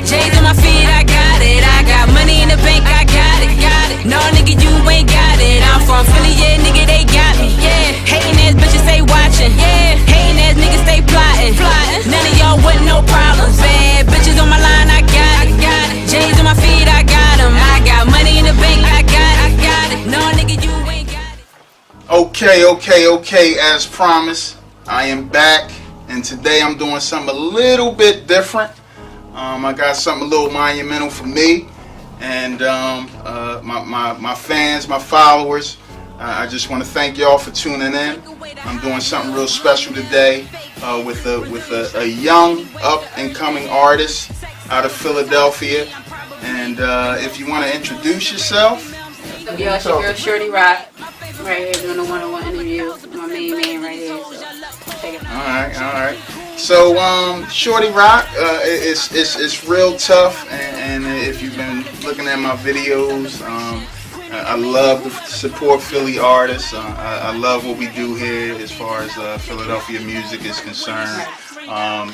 J's on my feet, I got it. I got money in the bank, I got it. No, nigga, you ain't got it. I'm from Philly, yeah, nigga, they got me. Yeah, hating ass bitches stay watching. Yeah, hating ass niggas stay plotting. None of y'all with no problems. Bad bitches on my line, I got it. J's on my feet, I got them. I got money in the bank, I got it. No, nigga, you ain't got it. Okay. As promised, I am back, and today I'm doing something a little bit different. I got something a little monumental for me and my fans, my followers. I just want to thank y'all for tuning in. I'm doing something real special today with a young up-and-coming artist out of Philadelphia. And if you want to introduce yourself. Yo, it's your girl Shorty Roc, right here doing a one-on-one interview. My main man right here, so check it out. Alright. So, Shorty Roc, it's real tough, and if you've been looking at my videos, I love to support Philly artists. I love what we do here as far as Philadelphia music is concerned.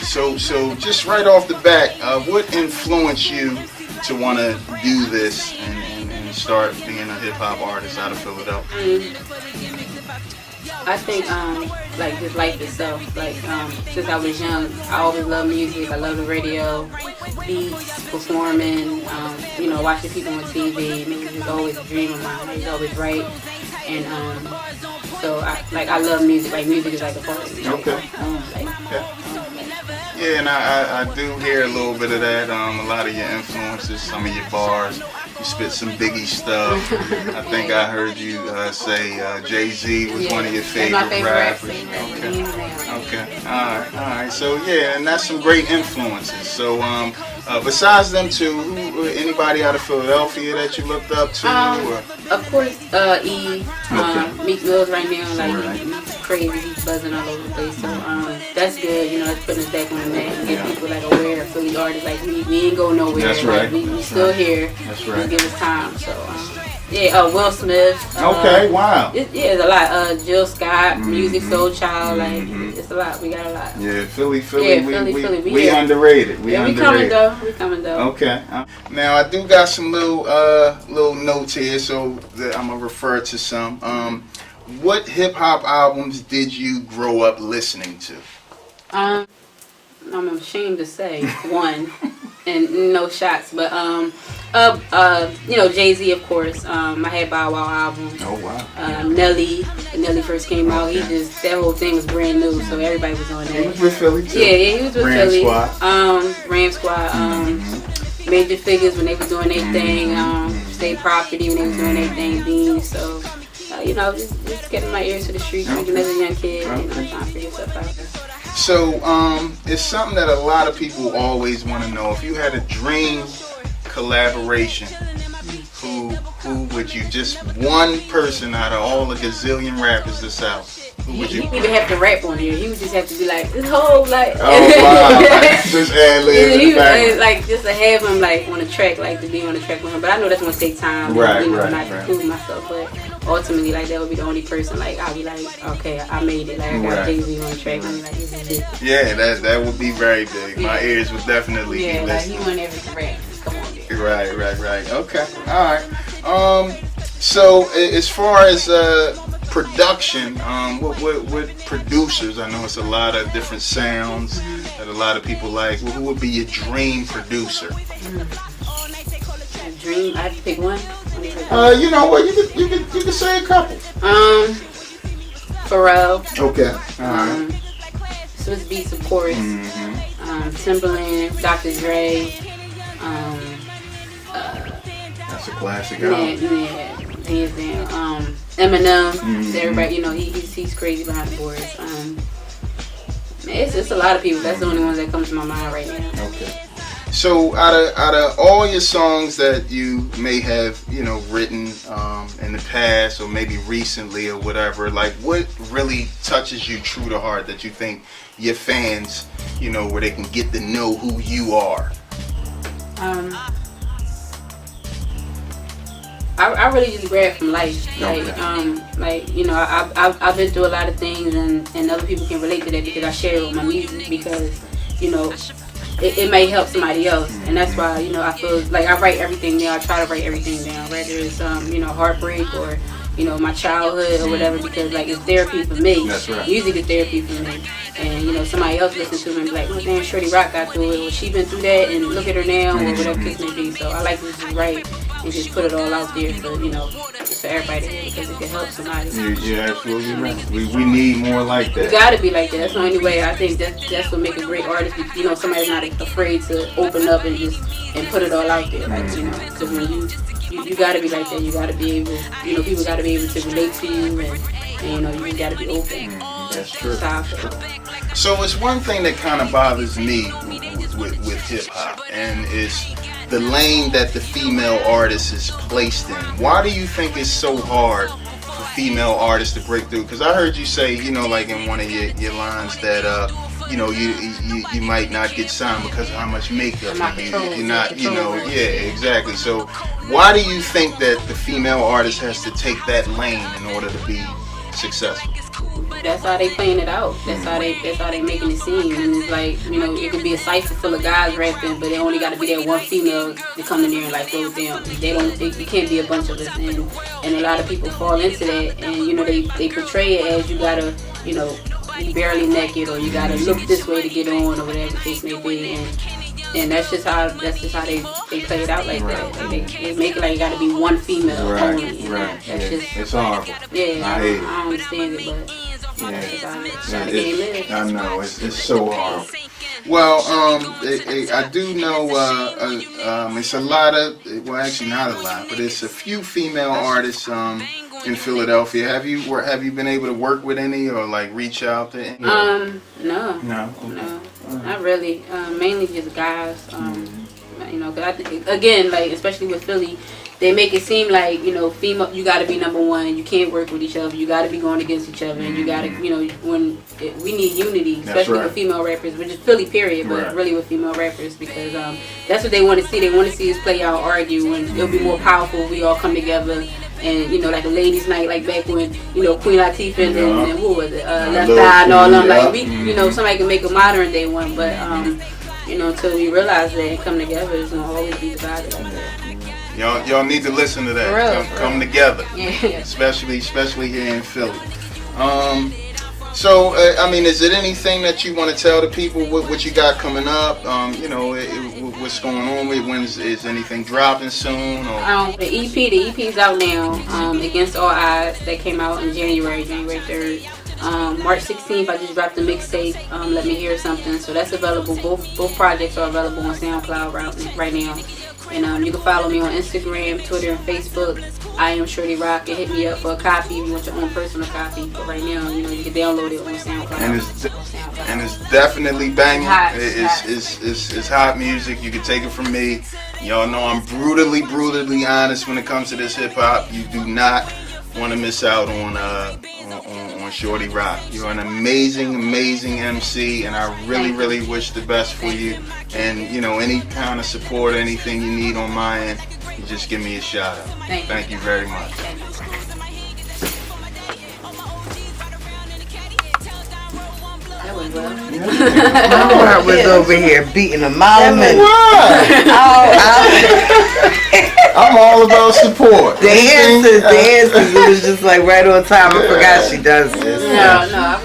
So just right off the bat, what influenced you to want to do this and start being a hip-hop artist out of Philadelphia? I think like just life itself. Like since I was young, I always loved music. I love the radio, beats, performing. Watching people on TV. Music is always a dream of mine. I was always write, and so I love music. Like music is like a part of me. Okay. Yeah, and I do hear a little bit of that. A lot of your influences, some of your bars. You spit some Biggie stuff. I think I heard you say Jay-Z was one of your favorite rappers. Okay. All right. So yeah, and that's some great influences. So besides them two, anybody out of Philadelphia that you looked up to? Of course, Meek Mill's right now, like he's crazy, he's buzzing all over the place. So that's good. It's putting us back on the map and get people like aware of Philly artists. Like we ain't go nowhere. That's right. Like, we still here. That's right. Give us time. So Will Smith. Okay, wow. It's a lot. Jill Scott, Music Soul Child. Like it's a lot. We got a lot. Yeah, Philly. Philly. We underrated. We coming though. Okay. Now I do got some little notes here, so that I'm gonna refer to some. What hip hop albums did you grow up listening to? I'm ashamed to say one, and no shots, but Jay-Z, of course. I had Bow Wow album. Oh wow. Nelly. When Nelly first came out, that whole thing was brand new, so everybody was on that. He was with Philly too. Yeah, he was with Philly. Ram Squad. Major Figures when they were doing their thing. State Property when they was doing their thing. Beans. So just getting my ears to the streets, making as a young kid, trying to figure stuff out. So, it's something that a lot of people always want to know. If you had a dream collaboration, who would you, just one person out of all the gazillion rappers this South, who would you? He didn't even have to rap on here. He would just have to be like, this whole, like... Oh, wow. Just ad-lib. Like, just to have him, like, on the track, like, to be on the track with him. But I know that's going to take time. Right. Not to prove myself, but ultimately, like, that would be the only person, like, I'll be like, okay, I made it. Like, I got Jay-Z on the track. And like, this is big. Yeah, that would be very big. Yeah. My ears would definitely be listening. Like, he wouldn't ever rap. Just come on there. Right. Okay. All right. So, as far as production, what producers? I know it's a lot of different sounds that a lot of people like. Who would be your dream producer? Dream? I have to pick one. You know what? You could say a couple. Pharrell. Okay. All right. Swiss Beats, of course. Timberland, Dr. Dre. That's a classic album. Eminem. Everybody, he's crazy behind the boards. It's a lot of people. That's the only ones that come to my mind right now. Okay. So out of all your songs that you may have written in the past or maybe recently or whatever, like what really touches you true to heart that you think your fans, where they can get to know who you are? I really just grab from life. I've been through a lot of things, and other people can relate to that because I share it with my music. Because it may help somebody else. And that's why, you know, I feel like I write everything down. I try to write everything down, whether it's you know, heartbreak or, you know, my childhood or whatever, because like it's therapy for me. That's right. Music is therapy for me. And you know, somebody else listen to me and be like, oh damn, Shorty Roc got through it, or she been through that, and look at her now, or whatever case may be. So I like to just write and just put it all out there for, you know, for everybody to hear, because it can help somebody. You're absolutely right. We need more like that. You gotta be like that. That's the only way. I think that's what make a great artist. You know, somebody's not afraid to open up and just put it all out there. Like, you know, because when you gotta be like that. You gotta be able, you know, people gotta be able to relate to you, and you know, you gotta be open. That's true. So it's one thing that kind of bothers me with hip hop, and it's the lane that the female artist is placed in. Why do you think it's so hard for female artists to break through? Because I heard you say, you know, like in one of your lines that you know, you might not get signed because of how much makeup you're not, you know, yeah, exactly. So why do you think that the female artist has to take that lane in order to be successful? That's how they playing it out. That's how they making it seem. And it's like, you know, it could be a cipher full of guys rapping, but it only got to be that one female to come in there and like throw it down. It can't be a bunch of us, and a lot of people fall into that, and you know, they portray it as you gotta, you know, be barely naked, or you gotta look this way to get on, or whatever the case may be, and that's just how they play it out like that. They make it like it gotta be one female only. Right. That's just, it's horrible. Yeah, I hate it. I don't understand it, but I know it's so hard. Well, I do know it's a lot of, well, actually not a lot, but it's a few female artists in Philadelphia. Have you been able to work with any, or like reach out to any? No, not really. Mainly just guys. You know, cause I think, again, like especially with Philly, they make it seem like, you know, female, you got to be number one. You can't work with each other. You got to be going against each other, and you got to, you know, we need unity, especially with female rappers, which is Philly period, but really with female rappers, because that's what they want to see. They want to see us play out, argue, and it'll be more powerful if we all come together. And, you know, like a ladies' night, like back when, you know, Queen Latifah and who was it, Left Eye and all them, like, we, you know, somebody can make a modern day one, but, you know, until we realize that and come together, it's going to always be divided like that. Y'all need to listen to that. Come together, especially here in Philly. So, I mean, is it anything that you want to tell the people what you got coming up? You know, what's going on with, is anything dropping soon? Or? The EP's out now, Against All Odds, that came out in January 3rd. March 16th, I just dropped a mixtape, Let Me Hear Something, so that's available. Both projects are available on SoundCloud right now. And you can follow me on Instagram, Twitter, and Facebook. I am Shorty Roc, and hit me up for a copy if you want your own personal copy. But right now, you know, you can download it on SoundCloud. And it's definitely banging. It's It's hot music. You can take it from me. Y'all know I'm brutally honest when it comes to this hip hop. You do not want to miss out on Shorty Roc. You're an amazing MC, and I really wish the best for you. And you know, any kind of support, anything you need on my end, you just give me a shout out. Thank you very much. That was well. I was over here beating a mouth. I'm all about support. The answers, it was just like right on time. I forgot she does this. No,